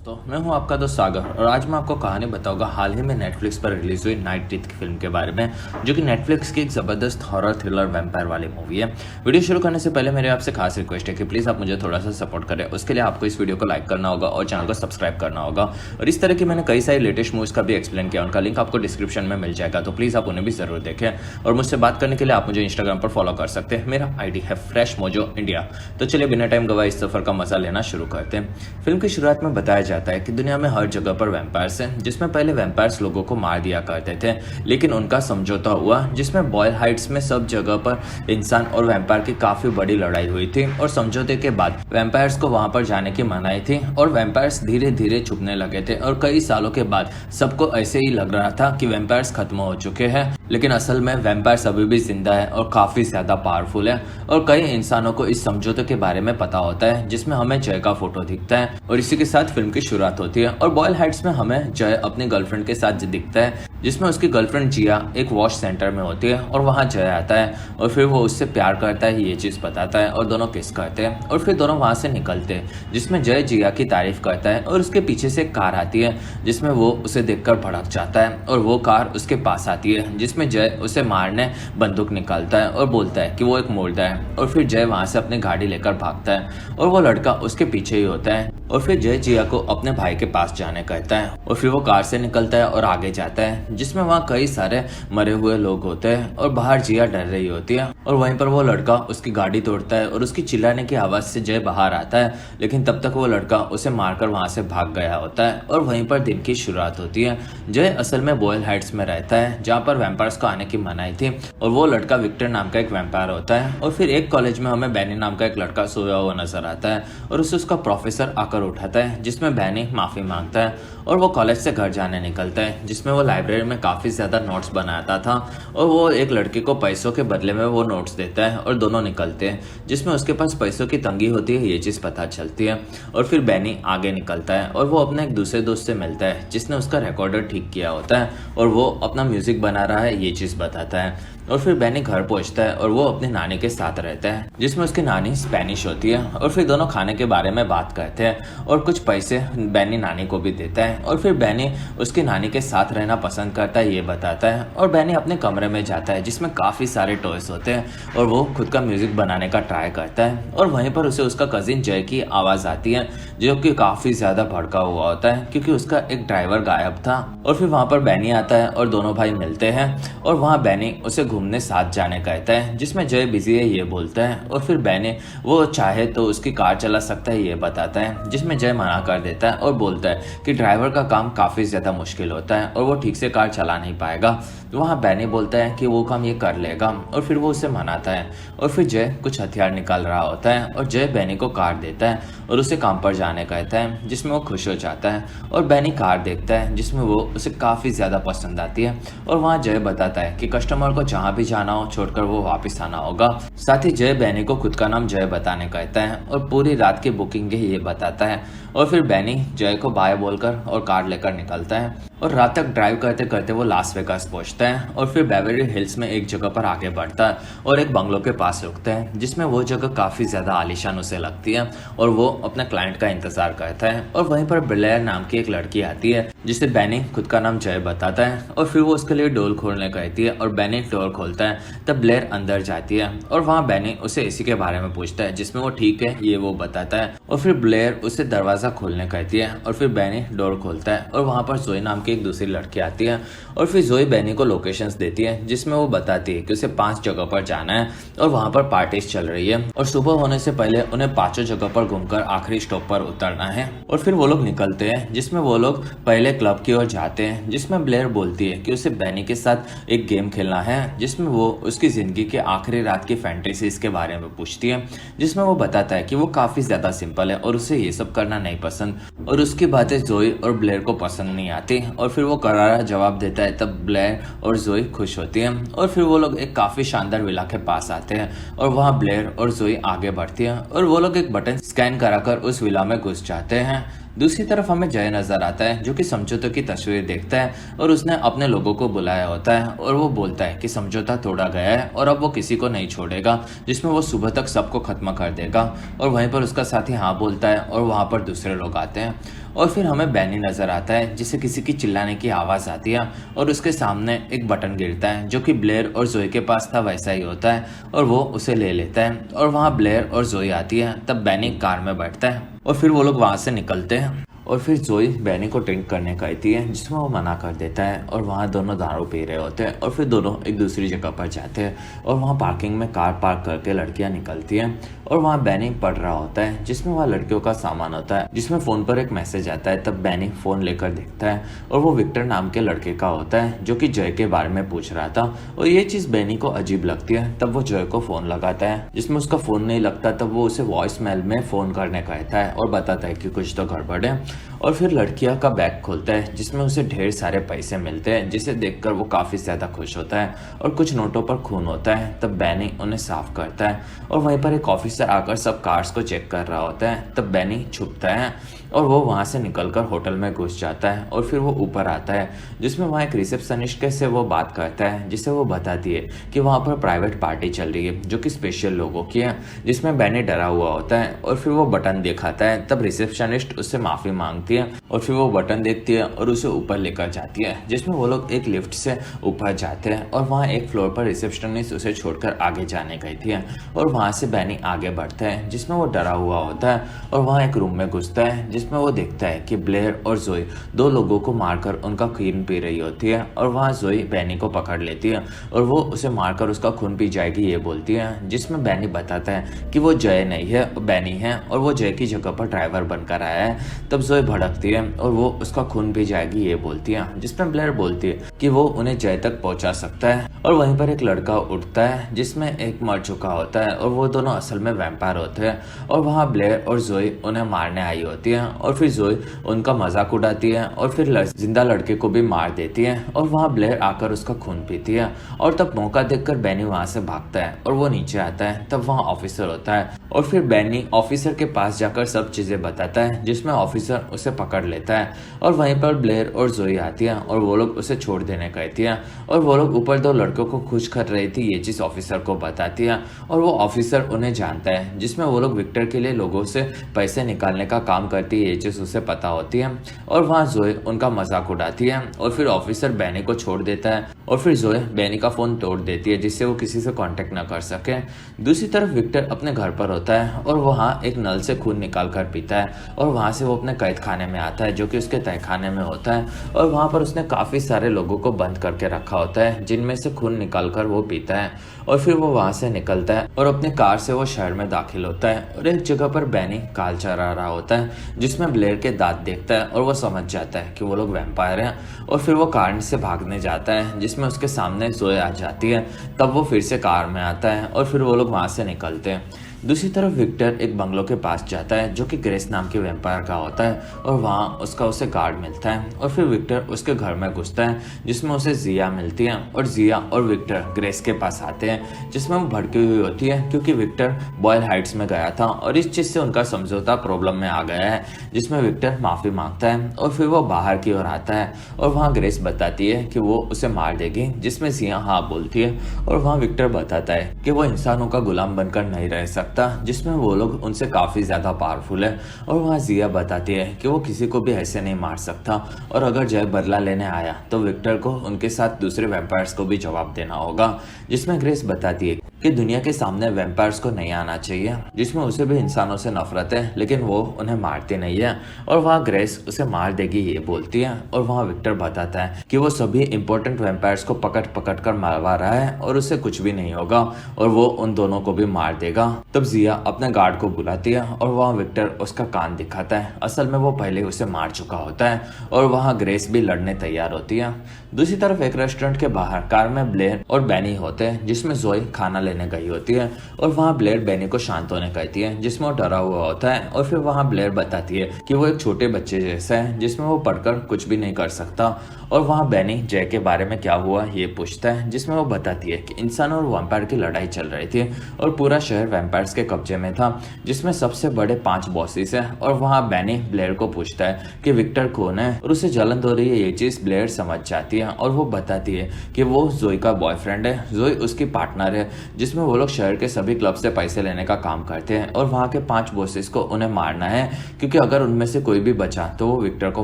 दोस्तों, मैं हूं आपका दोस्त सागर और आज मैं आपको कहानी बताऊंगा हाल ही में नेटफ्लिक्स पर रिलीज हुई नाइट टीथ की फिल्म के बारे में, जो कि नेटफ्लिक्स की एक ज़बरदस्त हॉरर थ्रिलर वैम्पायर वाली मूवी है। वीडियो शुरू करने से पहले मेरे आपसे खास रिक्वेस्ट है कि प्लीज़ आप मुझे थोड़ा सा सपोर्ट करें। उसके लिए आपको इस वीडियो को लाइक करना होगा और चैनल को सब्सक्राइब करना होगा। और इस तरह की मैंने कई सारी लेटेस्ट मूवीज़ का भी एक्सप्लेन किया, उनका लिंक आपको डिस्क्रिप्शन में मिल जाएगा, तो प्लीज़ आप उन्हें भी ज़रूर देखें। और मुझसे बात करने के लिए आप मुझे इंस्टाग्राम पर फॉलो कर सकते हैं। मेरा ID है फ्रेश मोजो इंडिया। तो चलिए बिना टाइम गवाए इस सफ़र का मजा लेना शुरू करते हैं। फिल्म की शुरुआत में बताया जाता है कि दुनिया में हर जगह पर वैम्पायर्स हैं, जिसमें पहले वैम्पायर्स लोगों को मार दिया करते थे, लेकिन उनका समझौता हुआ जिसमें बॉयल हाइट्स में सब जगह पर इंसान और वैम्पायर की काफी बड़ी लड़ाई हुई थी। और समझौते के बाद वैम्पायर्स को वहां पर जाने की मनाही थी और वैम्पायर्स धीरे धीरे छुपने लगे थे। और कई सालों के बाद सबको ऐसे ही लग रहा था कि वैम्पायर्स खत्म हो चुके हैं, लेकिन असल में वैम्पायर्स अभी भी जिंदा है और काफी ज्यादा पावरफुल है। और कई इंसानों को इस समझौते के बारे में पता होता है, जिसमें हमें जय का फोटो दिखता है। और इसी के साथ फिल्म की शुरुआत होती है और बॉयल हाइट्स में हमें जय अपनी गर्लफ्रेंड के साथ दिखता है, जिसमें उसकी गर्लफ्रेंड जिया एक वॉश सेंटर में होती है और वहां जय आता है और फिर वो उससे प्यार करता है, ये चीज बताता है और दोनों किस करते हैं और फिर दोनों वहां से निकलते हैं, जिसमें जय जिया की तारीफ करता है। और उसके पीछे से एक कार आती है, जिसमें वो उसे देखकर भड़क जाता है और वो कार उसके पास आती है, जिसमें जय उसे मारने बंदूक निकालता है और बोलता है कि वो एक मुर्दा है। और फिर जय वहां से अपनी गाड़ी लेकर भागता है और वो लड़का उसके पीछे ही होता है। और फिर जय जिया को अपने भाई के पास जाने कहता है और फिर वो कार से निकलता है और आगे जाता है, जिसमें वहाँ कई सारे मरे हुए लोग होते हैं और बाहर जिया डर रही होती है। और वहीं पर वो लड़का उसकी गाड़ी तोड़ता है और उसकी चिल्लाने की आवाज से जय बाहर आता है, लेकिन तब तक वो लड़का उसे मारकर वहां से भाग गया होता है। और वहीं पर दिन की शुरुआत होती है। जय असल में बॉयल हाइट्स में रहता है, जहाँ पर वैम्पायर्स को आने की मनाही थी, और वो लड़का विक्टर नाम का एक वैम्पायर होता है। और फिर एक कॉलेज में हमें बैनी नाम का एक लड़का सोया हुआ नजर आता है और उसे उसका प्रोफेसर आकर उठाता है, जिसमें बैनी माफी मांगता है और वो कॉलेज से घर जाने निकलता है, जिसमें वो लाइब्रेरी में काफी ज्यादा नोट्स बनाता था और वो एक लड़के को पैसों के बदले में वो नोट्स देता है और दोनों निकलते हैं, जिसमें उसके पास पैसों की तंगी होती है, ये चीज पता चलती है। और फिर बैनी आगे निकलता है और वो अपने एक दूसरे दोस्त से मिलता है, जिसने उसका रिकॉर्डर ठीक किया होता है और वो अपना म्यूजिक बना रहा है, ये चीज बताता है। और फिर बैनी घर पहुंचता है और वो अपनी नानी के साथ रहता है, जिसमें उसकी नानी स्पेनिश होती है। और फिर दोनों खाने के बारे में बात करते हैं और कुछ पैसे बैनी नानी को भी देता है। और फिर बैनी उसकी नानी के साथ रहना पसंद करता है, ये बताता है। और बैनी अपने कमरे में जाता है, जिसमें काफी सारे टॉयज होते हैं और वो खुद का म्यूजिक बनाने का ट्राई करता है। और वहीं पर उसे उसका कजिन जय की आवाज आती है, जो कि काफी ज्यादा भड़का हुआ होता है, क्योंकि उसका एक ड्राइवर गायब था। और फिर वहां पर बैनी आता है और दोनों भाई मिलते हैं और वहां बैनी उसे घूमने साथ जाने कहता है, जिसमें जय बिजी है, ये बोलता है। और फिर बैनी वो चाहे तो उसकी कार चला सकता है, ये बताता है, जिसमें जय मना कर देता है और बोलता है कि ड्राइवर का काम काफी ज्यादा मुश्किल होता है और वो ठीक से कार चला नहीं पाएगा। तो वहाँ बैनी बोलता है कि वो काम ये कर लेगा और फिर वो उसे मनाता है। और फिर जय कुछ हथियार निकाल रहा होता है और जय बैनी को कार देता है और उसे काम पर जाने कहता है, जिसमें वो खुश हो जाता है। और बैनी कार देखता है, जिसमें वो उसे काफी ज्यादा पसंद आती है। और वहाँ जय बताता है कि कस्टमर को जहाँ भी जाना हो छोड़कर वो वापस आना होगा। साथ ही जय बैनी को खुद का नाम जय बताने कहता है और पूरी रात की बुकिंग ये बताता है। और फिर बैनी जय को बाय बोलकर और कार लेकर निकलता है और रात तक ड्राइव करते करते वो लास वेगास पहुंचता है। और फिर बेवरली हिल्स में एक जगह पर आगे बढ़ता है और एक बंगलो के पास रुकता है, जिसमें वो जगह काफी ज्यादा आलीशान उसे लगती है और वो अपने क्लाइंट का इंतजार करता है। और वहीं पर ब्लेयर नाम की एक लड़की आती है, जिसे बैनी खुद का नाम जय बताता है और फिर वो उसके लिए डोर खोलने कहती है और बैनी डोर खोलता है। तब ब्लेयर अंदर जाती है और वहाँ बैनी उसे एसी के बारे में पूछता है, जिसमें वो ठीक है ये वो बताता है। और फिर ब्लेयर उसे दरवाजा खोलने कहती है और फिर बैनी डोर खोलता है और वहाँ पर जोई नाम की एक दूसरी लड़की आती है। और फिर जोई बैनी को लोकेशंस देती है, जिसमें वो बताती है कि उसे 5 जगह पर जाना है और वहाँ पर पार्टीज चल रही है और सुबह होने से पहले उन्हें 5 जगह पर घूमकर आखिरी स्टॉप पर उतरना है। और फिर वो लोग निकलते हैं, जिसमें वो लोग पहले क्लब की ओर जाते हैं, जिसमें ब्लेयर बोलती है कि उसे बैनी के साथ एक गेम खेलना है, जिसमें वो उसकी जिंदगी के आखिरी रात की फैंटेसीज के बारे में पूछती है, जिसमें वो बताता है कि वो काफी ज्यादा सिंपल है और उसे ये सब करना नहीं पसंद और उसकी बातें जोई और ब्लेयर को पसंद नहीं आती। और फिर वो करारा जवाब देता है, तब ब्लेयर और जोई खुश होती है। और फिर वो लोग एक काफी शानदार विला के पास आते हैं और वहाँ ब्लेयर और जोई आगे बढ़ती है और वो लोग एक बटन स्कैन कराकर उस विला में घुस जाते हैं, दूसरी तरफ हमें जय नजर आता है जो कि समझौते की तस्वीर देखता है और उसने अपने लोगों को बुलाया होता है और वो बोलता है कि समझौता तोड़ा गया है और अब वो किसी को नहीं छोड़ेगा, जिसमें वो सुबह तक सबको खत्म कर देगा। और वहीं पर उसका साथी हाँ बोलता है और वहाँ पर दूसरे लोग आते हैं। और फिर हमें बैनी नजर आता है जिसे किसी की चिल्लाने की आवाज़ आती है और उसके सामने एक बटन गिरता है जो कि ब्लेयर और जोई के पास था वैसा ही होता है और वो उसे ले लेता है। और वहाँ ब्लेयर और जोई आती है, तब बैनी कार में बैठता है और फिर वो लोग वहाँ से निकलते हैं। और फिर जोई बैनी को ड्रिंक करने कहती है जिसमें वो मना कर देता है और वहाँ दोनों दारू पी रहे होते हैं। और फिर दोनों एक दूसरी जगह पर जाते हैं और वहाँ पार्किंग में कार पार्क करके लड़कियाँ निकलती हैं और वहाँ बैनी पढ़ रहा होता है जिसमें वहाँ लड़कियों का सामान होता है, जिसमें फ़ोन पर एक मैसेज आता है। तब बैनी फ़ोन लेकर देखता है और वो विक्टर नाम के लड़के का होता है जो कि जय के बारे में पूछ रहा था। और ये चीज़ बैनी को अजीब लगती है। तब वो जय को फ़ोन लगाता है जिसमें उसका फ़ोन नहीं लगता। तब वो उसे वॉइस मेल में फ़ोन करने कहता है और बताता है कि कुछ तो गड़बड़ है। और फिर लड़कियां का बैग खोलता है जिसमें उसे ढेर सारे पैसे मिलते हैं, जिसे देखकर वो काफ़ी ज़्यादा खुश होता है और कुछ नोटों पर खून होता है। तब बैनी उन्हें साफ करता है और वहीं पर एक ऑफिसर आकर सब कार्ड्स को चेक कर रहा होता है। तब बैनी छुपता है और वो वहाँ से निकलकर होटल में घुस जाता है और फिर वो ऊपर आता है जिसमें वहाँ एक रिसेप्शनिस्ट से वो बात करता है जिसे वो बताती है कि वहाँ पर प्राइवेट पार्टी चल रही है जो कि स्पेशल लोगों की है, जिसमें बैनी डरा हुआ होता है और फिर वो बटन दिखाता है। तब रिसेप्शनिस्ट उससे माफ़ी मांगती है और फिर वो बटन देखती है और उसे ऊपर लेकर जाती है, जिसमें वो लोग एक लिफ्ट से ऊपर जाते हैं और वहाँ एक फ्लोर पर रिसेप्शनिस्ट उसे छोड़कर आगे जाने गई थी और वहाँ से बैनी आगे बढ़ता है जिसमें वो डरा हुआ होता है और वहाँ एक रूम में घुसता है जिसमें वो देखता है कि ब्लेयर और जोई दो लोगों को मारकर उनका खून पी रही होती है। और वहाँ जोई बैनी को पकड़ लेती है और वो उसे मारकर उसका खून पी जाएगी ये बोलती है, जिसमें बैनी बताता है कि वो जय नहीं है, बैनी है और वो जय की जगह पर ड्राइवर बनकर आया है। तब जोई भड़कती है और वो उसका खून पी जाएगी ये बोलती है, जिसमें ब्लेयर बोलती है कि वो उन्हें जय तक पहुंचा सकता है। और वहीं पर एक लड़का उठता है जिसमें एक मर चुका होता है और वो दोनों असल में वैम्पायर होते हैं। और वहाँ ब्लेयर और जोई उन्हें मारने आई होती है और फिर जोई उनका मजाक उड़ाती है और फिर जिंदा लड़के को भी मार देती है और वहाँ ब्लेयर आकर उसका खून पीती है। और तब मौका देखकर बैनी वहाँ से भागता है और वो नीचे आता है। तब वहाँ ऑफिसर होता है और फिर बैनी ऑफिसर के पास जाकर सब चीजें बताता है, जिसमें ऑफिसर उसे पकड़ लेता है। और वहीं पर ब्लेयर और जोई आती है और वो लोग उसे छोड़ देने कहती है और वो लोग ऊपर दो लड़कों को खुश कर रही थी ये चीज ऑफिसर को बताती है और वो ऑफिसर उन्हें जानता है, जिसमें वो लोग विक्टर के लिए लोगों से पैसे निकालने का काम करती है ये चीज उसे पता होती है। और वहाँ जोई उनका मजाक उड़ाती है और फिर ऑफिसर बैनी को छोड़ देता है और फिर जोई बैनी का फोन तोड़ देती है जिससे वो किसी से कांटेक्ट ना कर सके। दूसरी तरफ विक्टर अपने घर पर होता है और वहाँ एक नल से खून निकाल कर पीता है और वहाँ से वो अपने कैद खाने में आता है जो कि उसके तहखाने में होता है। और वहाँ पर उसने काफ़ी सारे लोगों को बंद करके रखा होता है जिनमें से खून निकाल कर वो पीता है। और फिर वो वहाँ से निकलता है और अपने कार से वो शहर में दाखिल होता है और एक जगह पर बैनी काल चरा रहा होता है जिसमें ब्लेयर के दांत देखता है और वो समझ जाता है कि वो लोग वैम्पायर हैं। और फिर वो कार से भागने जाता है जिसमें उसके सामने जोए आ जाती है। तब वो फिर से कार में आता है और फिर वो लोग वहाँ से निकलते हैं। दूसरी तरफ विक्टर एक बंगलों के पास जाता है जो कि ग्रेस नाम के वैम्पायर का होता है और वहाँ उसे गार्ड मिलता है। और फिर विक्टर उसके घर में घुसता है जिसमें उसे जिया मिलती है और जिया और विक्टर ग्रेस के पास आते हैं जिसमें वो भड़की हुई होती है क्योंकि विक्टर बॉयल हाइट्स में गया था और इस चीज़ से उनका समझौता प्रॉब्लम में आ गया है, जिसमें विक्टर माफ़ी मांगता है और फिर वो बाहर की ओर आता है और वहाँ ग्रेस बताती है कि वो उसे मार देगी, जिसमें जिया हाँ बोलती है। और वहाँ विक्टर बताता है कि वो इंसानों का गुलाम बनकर नहीं रह सकता, जिसमें वो लोग उनसे काफ़ी ज़्यादा पावरफुल है। और वहाँ जिया बताती है कि वो किसी को भी ऐसे नहीं मार सकता और अगर जय बदला लेने आया तो विक्टर को उनके साथ दूसरे वैम्पायर्स को भी जवाब देना होगा, जिसमें ग्रेस बताती है कि दुनिया के सामने वैम्पायर्स को नहीं आना चाहिए, जिसमें उसे भी इंसानों से नफरत है लेकिन वो उन्हें मारती नहीं है। और वहाँ ग्रेस उसे मार देगी ये बोलती है और वहाँ विक्टर बताता है कि वो सभी इंपॉर्टेंट वैम्पायर्स को पकड़ पकड़ कर मारवा रहा है और उससे कुछ भी नहीं होगा और वो उन दोनों को भी मार देगा। तब जिया अपने गार्ड को बुलाती है और वहाँ विक्टर उसका कान दिखाता है, असल में वो पहले उसे मार चुका होता है। और वहाँ ग्रेस भी लड़ने तैयार होती है। दूसरी तरफ एक रेस्टोरेंट के बाहर कार में ब्लेयर और बैनी होते हैं जिसमें जोई खाना लेने गई होती है और वहाँ ब्लेयर बेनी को शांत होने कहती है, जिसमें वो डरा हुआ होता है। और फिर वहाँ ब्लेयर बताती है कि वो एक छोटे बच्चे जैसा है जिसमें वो पढ़कर कुछ भी नहीं कर सकता। और वहाँ बेनी जय के बारे में क्या हुआ ये पूछता है, जिसमें वो बताती है कि इंसान और वैम्पायर की लड़ाई चल रही थी और पूरा शहर वैम्पायर्स के कब्जे में था, जिसमें सबसे बड़े 5 बॉसेस हैं। और वहाँ बेनी ब्लेयर को पूछता है कि विक्टर कौन है और उसे जलन हो रही है। ये चीज़ ब्लेयर समझ जाती है और वो बताती है कि वो जोई का बॉयफ्रेंड है। जोई उसकी पार्टनर है, जिसमें वो लोग शहर के सभी क्लब से पैसे लेने का काम करते हैं और वहाँ के 5 बॉसेस को उन्हें मारना है, क्योंकि अगर उनमें से कोई भी बचा तो वो विक्टर को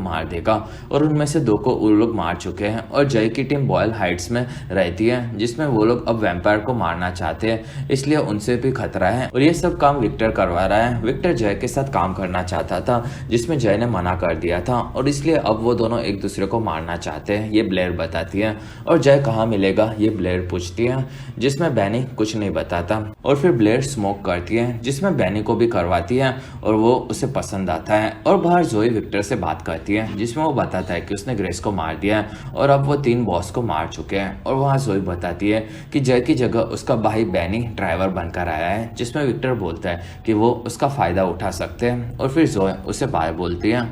मार देगा। और उनमें से 2 को वो लोग मार चुके हैं। और जय की टीम बॉयल हाइट्स में रहती है, जिसमें वो लोग अब वैम्पायर को मारना चाहते हैं, इसलिए उनसे भी खतरा है। और ये सब काम विक्टर करवा रहा है। विक्टर जय के साथ काम करना चाहता था, जिसमें जय ने मना कर दिया था, और इसलिए अब वो दोनों एक दूसरे को मारना चाहते हैं, ये ब्लेयर बताती है। और जय कहाँ मिलेगा ये ब्लेयर पूछती है, जिसमें बेनी कुछ नहीं बताता। और फिर ब्लेयर स्मोक करती है, जिसमें बेनी को भी करवाती है और वो उसे पसंद आता है। और बाहर जोई विक्टर से बात करती है, जिसमें वो बताता है कि उसने ग्रेस को मार दिया और अब वो 3 बॉस को मार चुके हैं। और वहाँ जोई बताती है कि जय की जगह उसका भाई बेनी ड्राइवर बनकर आया है, जिसमें विक्टर बोलता है कि वो उसका फायदा उठा सकते हैं। और फिर जोई उसे बाय बोलती है।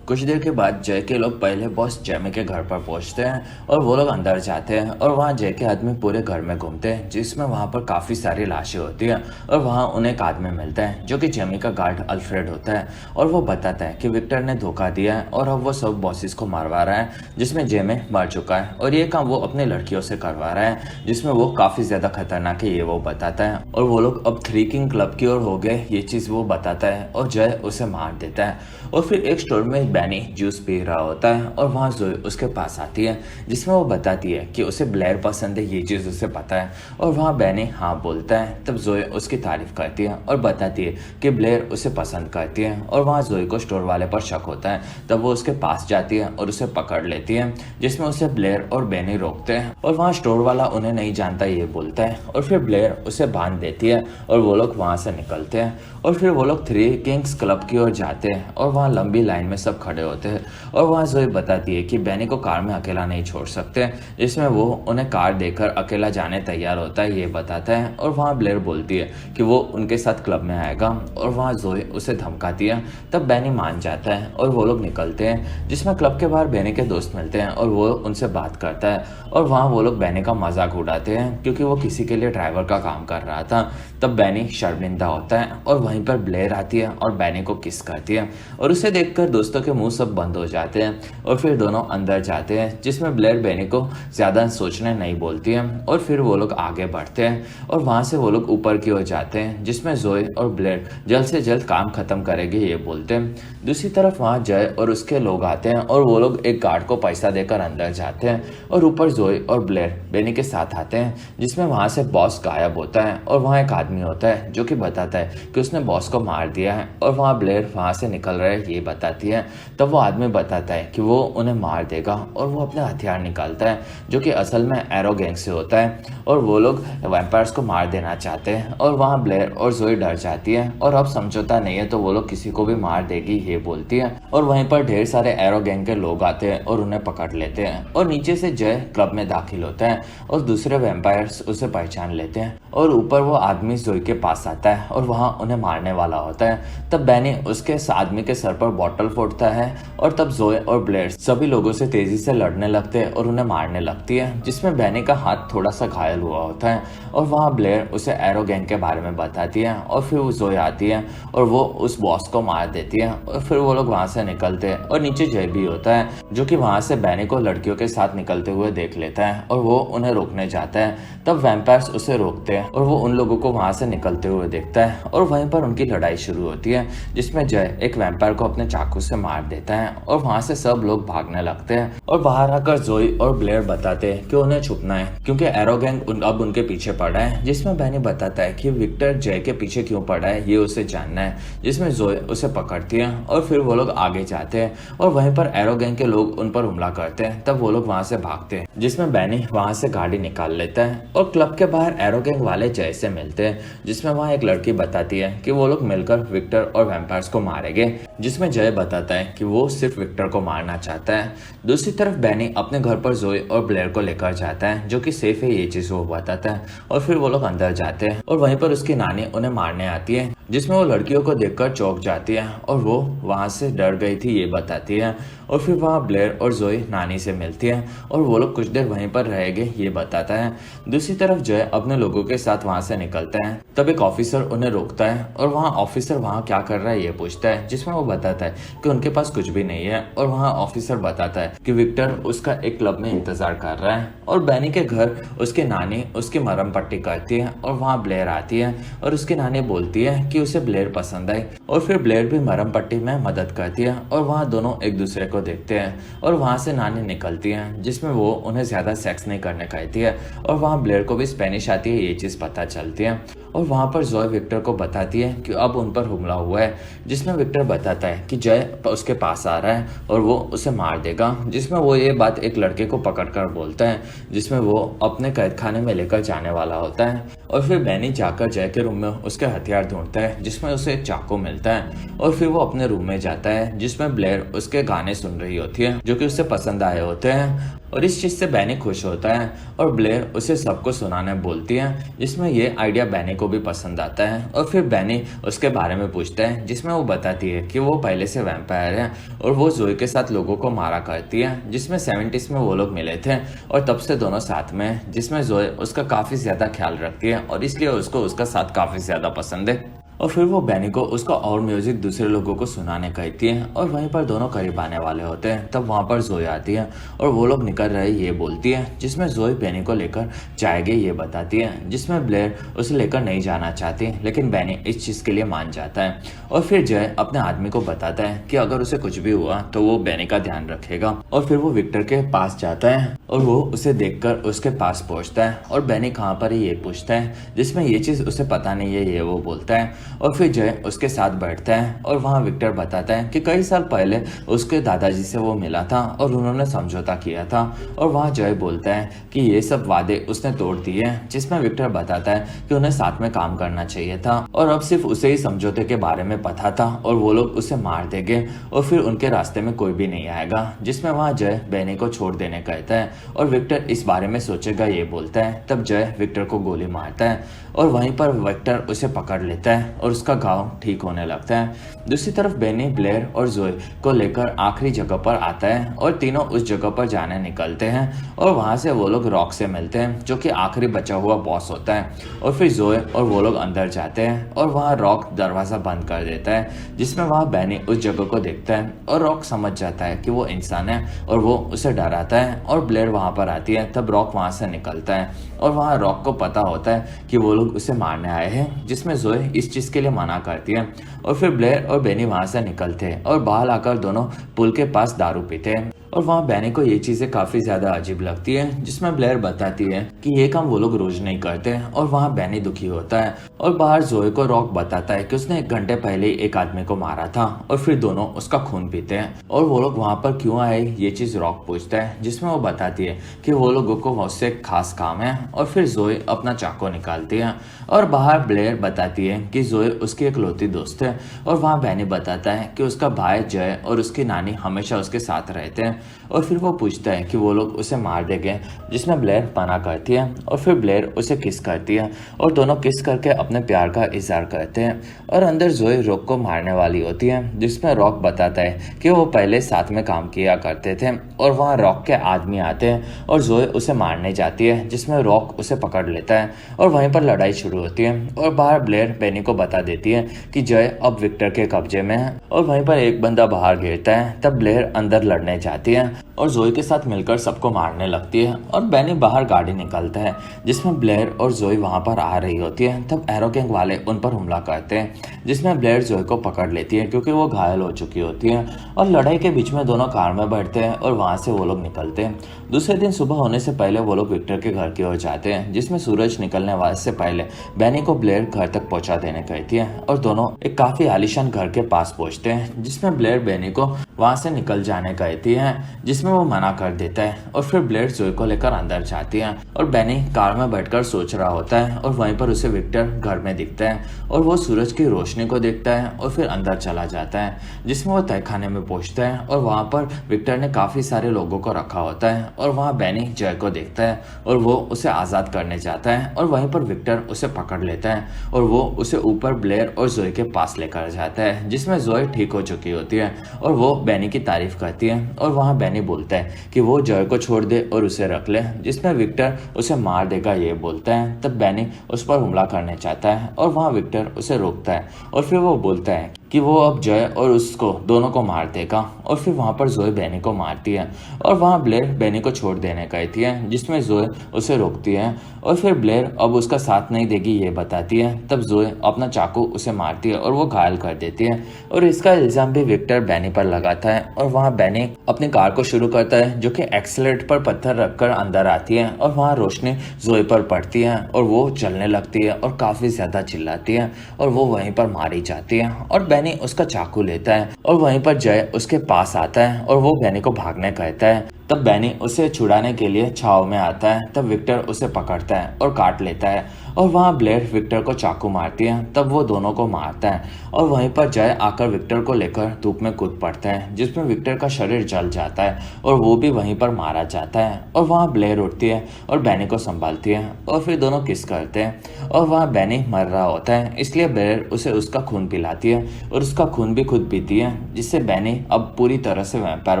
कुछ देर के बाद जय के लोग पहले बॉस जैमी के घर पर पहुंचते हैं और वो लोग अंदर जाते हैं और वहाँ जय के आदमी पूरे घर में घूमते हैं, जिसमें वहाँ पर काफ़ी सारी लाशें होती हैं। और वहाँ उन्हें एक आदमी मिलता है जो कि जैमी का गार्ड अल्फ्रेड होता है, और वो बताता है कि विक्टर ने धोखा दिया है और अब वो सब बॉसेस को मारवा रहा है, जिसमें जैमी मर चुका है। और ये काम वो अपने लड़कियों से करवा रहा है, जिसमें वो काफ़ी ज़्यादा खतरनाक है, ये वो बताता है। और वो लोग अब 3 किंग क्लब की ओर हो गए, ये चीज़ वो बताता है और जय उसे मार देता है। और फिर एक स्टोर में बेनी जूस पी रहा होता है और वहाँ जोई उसके पास आती है, जिसमें वो बताती है कि उसे ब्लेयर पसंद है, ये चीज़ उसे पता है। और वहाँ बेनी हाँ बोलता है। तब जोई उसकी तारीफ करती है और बताती है कि ब्लेयर उसे पसंद करती है। और वहाँ जोई को स्टोर वाले पर शक होता है, तब वो उसके पास जाती है और उसे पकड़ लेती है, जिसमें उसे ब्लेयर और बेनी रोकते हैं। और वहाँ स्टोर वाला उन्हें नहीं जानता ये बोलता है, और फिर ब्लेयर उसे बांध देती है और वो लोग वहाँ से निकलते हैं। और फिर वो लोग 3 किंग्स क्लब की ओर जाते हैं और वहाँ लंबी लाइन में सब खड़े होते हैं। और वहाँ जोई बताती है कि बेनी को कार में अकेला नहीं छोड़ सकते, जिसमें वो उन्हें कार देकर अकेला जाने तैयार होता है, ये बताता है। और वहाँ ब्लेयर बोलती है कि वो उनके साथ क्लब में आएगा और वहाँ जोई उसे धमकाती है। तब बेनी मान जाता है और वो लोग निकलते हैं, जिसमें क्लब के बाहर बेनी के दोस्त मिलते हैं और वो उनसे बात करता है। और वहाँ वो लोग बेनी का मजाक उड़ाते हैं, क्योंकि वो किसी के लिए ड्राइवर का काम कर रहा था। तब बेनी शर्मिंदा होता है और वहीं पर ब्लेयर आती है और बेनी को किस करती है, और उसे देखकर दोस्तों के मुंह सब बंद हो जाते हैं। और फिर दोनों अंदर जाते हैं, जिसमें ब्लेयर बेनी को ज़्यादा सोचने नहीं बोलती है। और फिर वो लोग आगे बढ़ते हैं और वहाँ से वो लोग ऊपर की ओर जाते हैं, जिसमें जोई और ब्लेयर जल्द से जल्द काम खत्म करेंगे, ये बोलते हैं। दूसरी तरफ वहाँ जय और उसके लोग आते हैं और वो लोग एक गार्ड को पैसा देकर अंदर जाते हैं। और ऊपर जोई और ब्लेयर बेनी के साथ आते हैं, जिसमें वहाँ से बॉस गायब होता है और वहाँ एक आदमी होता है जो कि बताता है कि उसने बॉस को मार दिया है। और वहाँ ब्लेयर वहाँ से निकल रहे हैं, ये बताती है। तब वो आदमी बताता है कि वो उन्हें मार देगा और वो अपने हथियार निकालता है, जो कि असल में एरो गैंग से होता है, और वो लोग वैम्पायर्स को मार देना चाहते हैं। और वहाँ ब्लेयर और जोई डर जाती है और अब समझौता नहीं है तो वो लोग किसी को भी मार देगी, ये बोलती है। और वहीं पर ढेर सारे एरो गैंग के लोग आते हैं और उन्हें पकड़ लेते हैं। और नीचे से जय क्लब में दाखिल होता है और दूसरे वैम्पायर्स उसे पहचान लेते हैं। और ऊपर वो आदमी जोई के पास आता है और वहाँ उन्हें मारने वाला होता है। तब बेनी उसके आदमी के सर पर बॉटल फोड़ता है और तब जोई और ब्लेयर सभी लोगों से तेजी से लड़ने लगते हैं और उन्हें मारने लगती है, जिसमें बेनी का हाथ थोड़ा सा घायल हुआ होता है। और वहाँ ब्लेयर उसे एरो गैंग के बारे में बताती है और फिर वो जोई आती है और वो उस बॉस को मार देती है। और फिर वो लोग वहाँ से निकलते हैं और नीचे जय भी होता है, जो कि वहाँ से बेनी को लड़कियों के साथ निकलते हुए देख लेता है और वो उन्हें रोकने जाता है। तब वैम्पायर्स उसे रोकते हैं और वो उन लोगों को वहाँ से निकलते हुए देखता है और वहीं पर उनकी लड़ाई शुरू होती है, जिसमें जय एक वैम्पायर को अपने चाकू से मार देता है और वहाँ से सब लोग भागने लगते हैं। और बाहर आकर जोई और ब्लेयर बताते हैं कि उन्हें छुपना है, क्योंकि एरो गैंग अब उनके पीछे पड़ा है, जिसमें बेनी बताता है कि विक्टर जय के पीछे क्यों पड़ा है ये उसे जानना है, जिसमें जोई उसे पकड़ती है। और फिर वो लोग आगे जाते हैं और वहीं पर एरो गैंग के लोग उन पर हमला करते हैं। तब वो लोग वहाँ से भागते हैं, जिसमें बेनी वहाँ से गाड़ी निकाल लेता है और क्लब के बाहर एरो गैंग वाले जय से मिलते हैं, जिसमें वहाँ एक लड़की बताती है कि वो लोग मिलकर विक्टर और वैम्पायर्स को मारेंगे, जिसमें जय बताता है कि वो सिर्फ विक्टर को मारना चाहता है। दूसरी तरफ बेनी अपने घर पर जोए और ब्लेयर को लेकर जाता है, जो कि सेफ है ये चीज वो बताता है। और फिर वो लोग अंदर जाते हैं और वहीं पर उसकी नानी उन्हें मारने आती है, जिसमें वो लड़कियों को देखकर चौंक जाती है और वो वहां से डर गई थी ये बताती है। और फिर वहाँ ब्लेयर और जोए नानी से मिलती है और वो लोग कुछ देर वहीं पर रहेंगे ये बताता है। दूसरी तरफ जय अपने लोगों के साथ वहां से निकलता है। तब एक ऑफिसर उन्हें रोकता है और वहाँ ऑफिसर वहाँ क्या कर रहा है ये पूछता है, जिसमें वो बताता है कि उनके पास कुछ भी नहीं है। और वहाँ ऑफिसर बताता है कि विक्टर उसका एक क्लब में इंतजार कर रहा है। और बेनी के घर उसकी नानी उसकी मरहम पट्टी करती है और वहाँ ब्लेयर आती है और उसकी नानी बोलती है कि उसे ब्लेयर पसंद आई। और फिर ब्लेयर भी मरहम पट्टी में मदद करती है और वहाँ दोनों एक दूसरे को देखते हैं। और वहाँ से नानी निकलती है, जिसमें वो उन्हें ज्यादा सेक्स नहीं करने कहती है। और वहाँ ब्लेयर को भी स्पेनिश आती है ये चीज पता चलती है। और वहाँ पर जोए विक्टर को बताती है कि अब उन पर हमला हुआ है, जिसमें विक्टर बताता है कि जय उसके पास आ रहा है और वो उसे मार देगा। जिसमें वो ये बात एक लड़के को पकड़कर बोलता है, जिसमें वो अपने कैद खाने में लेकर जाने वाला होता है। और फिर बेनी जाकर जय के रूम में उसके हथियार ढूंढता है, जिसमें उसे एक चाकू मिलता है। और फिर वो अपने रूम में जाता है, जिसमें ब्लेयर उसके गाने सुन रही होती है, जो कि उसे पसंद आए होते हैं। और इस चीज से बेनी खुश होता है और ब्लेयर उसे सबको सुनाने बोलती है, जिसमें ये आइडिया बेनी को भी पसंद आता है। और फिर बेनी उसके बारे में पूछता है, जिसमें वो बताती है कि वो पहले से वैम्पायर है और वो जोए के साथ लोगों को मारा करती है, जिसमें 70s में वो लोग मिले थे और तब से दोनों साथ में, जिसमें जोए उसका काफी ज्यादा ख्याल रखती है और इसलिए उसको उसका साथ काफी ज्यादा पसंद है। और फिर वो बेनी को उसका और म्यूजिक दूसरे लोगों को सुनाने कहती है। और वहीं पर दोनों करीब आने वाले होते हैं, तब वहां पर जोए आती है और वो लोग निकल रहे ये बोलती है, जिसमें जोए बेनी को लेकर जाएगी ये बताती है। जिसमें ब्लेयर उसे लेकर नहीं जाना चाहती, लेकिन बेनी इस चीज के लिए मान जाता है। और फिर जय अपने आदमी को बताता है कि अगर उसे कुछ भी हुआ तो वो बेनी का ध्यान रखेगा। और फिर वो विक्टर के पास जाता है और वो उसे देखकर उसके पास पहुंचता है और बेनी कहाँ पर है ये पूछता है, जिसमें ये चीज उसे पता नहीं है ये वो बोलता है। और फिर जय उसके साथ बैठता है और वहाँ विक्टर बताता है कि कई साल पहले उसके दादाजी से वो मिला था और उन्होंने समझौता किया था। और वहाँ जय बोलता है कि ये सब वादे उसने तोड़ दिए, जिसमें विक्टर बताता है कि उन्हें साथ में काम करना चाहिए था और अब सिर्फ उसे ही समझौते के बारे में पता था और वो लोग उसे मार देंगे और फिर उनके रास्ते में कोई भी नहीं आएगा। जिसमें वहाँ जय बेनी को छोड़ देने कहता है और विक्टर इस बारे में सोचेगा ये बोलता है। तब जय विक्टर को गोली मारता है और वहीं पर विक्टर उसे पकड़ लेता है और उसका घाव ठीक होने लगता है। दूसरी तरफ बेनी ब्लेयर और जोए को लेकर आखिरी जगह पर आता है और तीनों उस जगह पर जाने निकलते हैं। और वहां से वो लोग रॉक से मिलते हैं, जो कि आखिरी बचा हुआ बॉस होता है। और फिर जोए और वो लोग अंदर जाते हैं और वहां रॉक दरवाजा बंद कर देता है, जिसमें वहां बेनी उस जगह को देखता है और रॉक समझ जाता है कि वो इंसान है और वो उसे डराता है। और ब्लेयर वहां पर आती है, तब रॉक वहां से निकलता है और वहां रॉक को पता होता है कि वो लोग उसे मारने आए हैं, जिसमें जोए इस चीज के लिए मना करती है। और फिर ब्लेयर और बेनी वहां से निकलते हैं और बाहर आकर दोनों पुल के पास दारू पीते हैं। और वहाँ बेनी को ये चीजें काफी ज्यादा अजीब लगती है, जिसमें ब्लेयर बताती है कि ये काम वो लोग रोज नहीं करते। और वहाँ बेनी दुखी होता है और बाहर जोए को रॉक बताता है कि उसने 1 घंटे पहले एक आदमी को मारा था और फिर दोनों उसका खून पीते हैं। और वो लोग वहाँ पर क्यों आए ये चीज रॉक पूछता है, जिसमें वो बताती है कि वो लोगों को उससे खास काम है। और फिर जोए अपना चाकू निकालती है और बाहर ब्लेयर बताती है कि जोए उसकी इकलौती दोस्त है। और वहाँ बेनी बताता है कि उसका भाई जय और उसकी नानी हमेशा उसके साथ रहते हैं। और फिर वो पूछता है कि वो लोग उसे मार देंगे, जिसमें ब्लेयर मना करती है। और फिर ब्लेयर उसे किस करती है और दोनों किस करके अपने प्यार का इजहार करते हैं। और अंदर जोए रॉक को मारने वाली होती है, जिसमें रॉक बताता है कि वो पहले साथ में काम किया करते थे। और वहाँ रॉक के आदमी आते हैं और जोए उसे मारने जाती है, जिसमें रॉक उसे पकड़ लेता है और वहीं पर लड़ाई शुरू होती है। और बाहर ब्लेयर बेनी को बता देती है कि जय अब विक्टर के कब्जे में है। और वहीं पर एक बंदा बाहर घेरता है, तब ब्लेयर अंदर लड़ने जाती है और जोए के साथ मिलकर सबको मारने लगती है। और बेनी बाहर गाड़ी निकलता है, जिसमें ब्लेयर और जोए वहां पर आ रही होती है। तब एरो गैंग वाले उन पर हमला करते हैं, जिसमें ब्लेयर जोए को पकड़ लेती है क्योंकि वो घायल हो चुकी होती है। और लड़ाई के बीच में दोनों कार में बैठते हैं और वहां से वो लोग निकलते हैं। दूसरे दिन सुबह होने से पहले वो लोग विक्टर के घर की ओर जाते हैं, जिसमें सूरज निकलने वाले से पहले बेनी को ब्लेयर घर तक पहुंचा देने कहती है। और दोनों एक काफी आलीशान घर के पास पहुंचते हैं, जिसमें ब्लेयर बेनी को वहां से निकल जाने कहती है। जिसमें वो मना कर देता है और फिर ब्लेयर जोए को लेकर अंदर जाती है और बेनी कार में बैठकर सोच रहा होता है और वहीं पर उसे विक्टर घर में दिखता है और वो सूरज की रोशनी को देखता है और फिर अंदर चला जाता है, जिसमें वो तहखाने में पहुंचता है और वहां पर विक्टर ने काफी सारे लोगों को रखा होता है और वहां बेनी जय को देखता है और वो उसे आजाद करने जाता है और वहीं पर विक्टर उसे पकड़ लेता है और वो उसे ऊपर ब्लेयर और जोए के पास लेकर जाता है, जिसमें जोए ठीक हो चुकी होती है और वो बेनी की तारीफ करती है और वहां बेनी बोलता है कि वो जय को छोड़ दे और उसे रख ले, जिसमें विक्टर उसे मार देगा ये बोलता है। तब बेनी उस पर हमला करने चाहता है और वहां विक्टर उसे रोकता है और फिर वो बोलता है कि वो अब जय और उसको दोनों को मार देगा और फिर वहां पर जोए बेनी को मारती है और वहां ब्लेयर बेनी को छोड़ देने कहती है, जिसमें जोए उसे रोकती है और फिर ब्लेयर अब उसका साथ नहीं देगी ये बताती है। तब जोए अपना चाकू उसे मारती है और वो घायल कर देती है और इसका इल्जाम भी विक्टर बेनी पर लगाता है और वहां बेनी अपनी कार को शुरू करता है जो कि एक्सीलेटर पर पत्थर रखकर अंदर आती है और वहां रोशनी जोए पर पड़ती है और वो चलने लगती है और काफी ज्यादा चिल्लाती है और वो वहीं पर मारी जाती है और बेनी उसका चाकू लेता है और वहीं पर जय उसके पास आता है और वो बेनी को भागने कहता है। तब बेनी उसे छुड़ाने के लिए छाव में आता है। तब विक्टर उसे पकड़ता है और काट लेता है और वहां ब्लेयर विक्टर को चाकू मारती है। तब वो दोनों को मारता है और वहीं पर जय आकर विक्टर को लेकर धूप में कूद पड़ता है, जिसमें विक्टर का शरीर जल जाता है और वो भी वहीं पर मारा जाता है और वहां ब्लेयर उठती है और बेनी को संभालती है और फिर दोनों किस करते हैं और वहां बेनी मर रहा होता है, इसलिए ब्लेयर उसे उसका खून पिलाती है और उसका खून भी खुद पीती है, जिससे बेनी अब पूरी तरह से वैम्पायर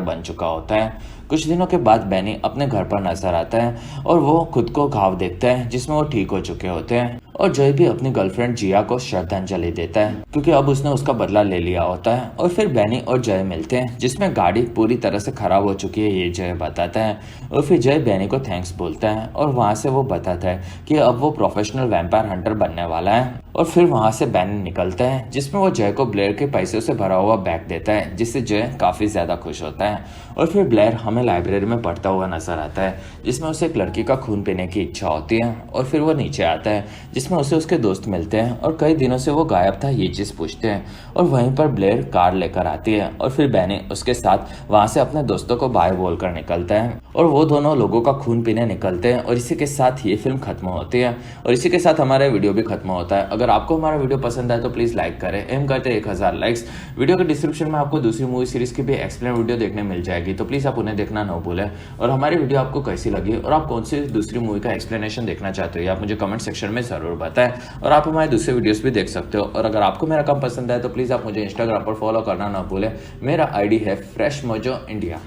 बन चुका होता है। कुछ दिनों के बाद बेनी अपने घर पर नजर आता है और वो खुद को घाव देखता है जिसमें वो ठीक हो चुके होते हैं और जय भी अपनी गर्लफ्रेंड जिया को श्रद्धांजलि देता है क्योंकि अब उसने उसका बदला ले लिया होता है और फिर बेनी और जय मिलते हैं, जिसमें गाड़ी पूरी तरह से खराब हो चुकी है ये जय बताता है और फिर जय बेनी को थैंक्स बोलता है और वहां से वो बताता है कि अब वो प्रोफेशनल वैम्पायर हंटर बनने वाला है और फिर वहां से बेनी निकलता है, जिसमें वो जय को ब्लेयर के पैसों से भरा हुआ बैग देता है, जिससे जय काफी ज्यादा खुश होता है और फिर ब्लेयर हमें लाइब्रेरी में पढ़ता हुआ नजर आता है, जिसमें उसे एक लड़की का खून पीने की इच्छा होती है और फिर वो नीचे आता है, जिसमें उसे उसके दोस्त मिलते हैं और कई दिनों से वो गायब था ये चीज पूछते हैं और वहीं पर ब्लेयर कार लेकर आती है और फिर बेनी उसके साथ वहां से अपने दोस्तों को बाय बोलकर निकलता है और वो दोनों लोगों का खून पीने निकलते हैं और इसी के साथ ये फिल्म खत्म होती है और इसी के साथ हमारा वीडियो भी खत्म होता है। अगर आपको हमारा वीडियो पसंद आए तो प्लीज लाइक करें, एम करते हैं 1000 लाइक्स। वीडियो के डिस्क्रिप्शन में आपको दूसरी मूवी सीरीज की भी एक्सप्लेन वीडियो देखने मिल जाएगी, तो प्लीज आप उन्हें देखना न भूलें। और हमारी वीडियो आपको कैसी लगी और आप कौन सी दूसरी मूवी का एक्सप्लेनेशन देखना चाहते हो आप मुझे कमेंट सेक्शन में जरूर बताएं और आप हमारे दूसरे वीडियोस भी देख सकते हो। और अगर आपको मेरा काम पसंद आए तो प्लीज आप मुझे इंस्टाग्राम पर फॉलो करना ना भूलें। मेरा आईडी है फ्रेश मोजो इंडिया।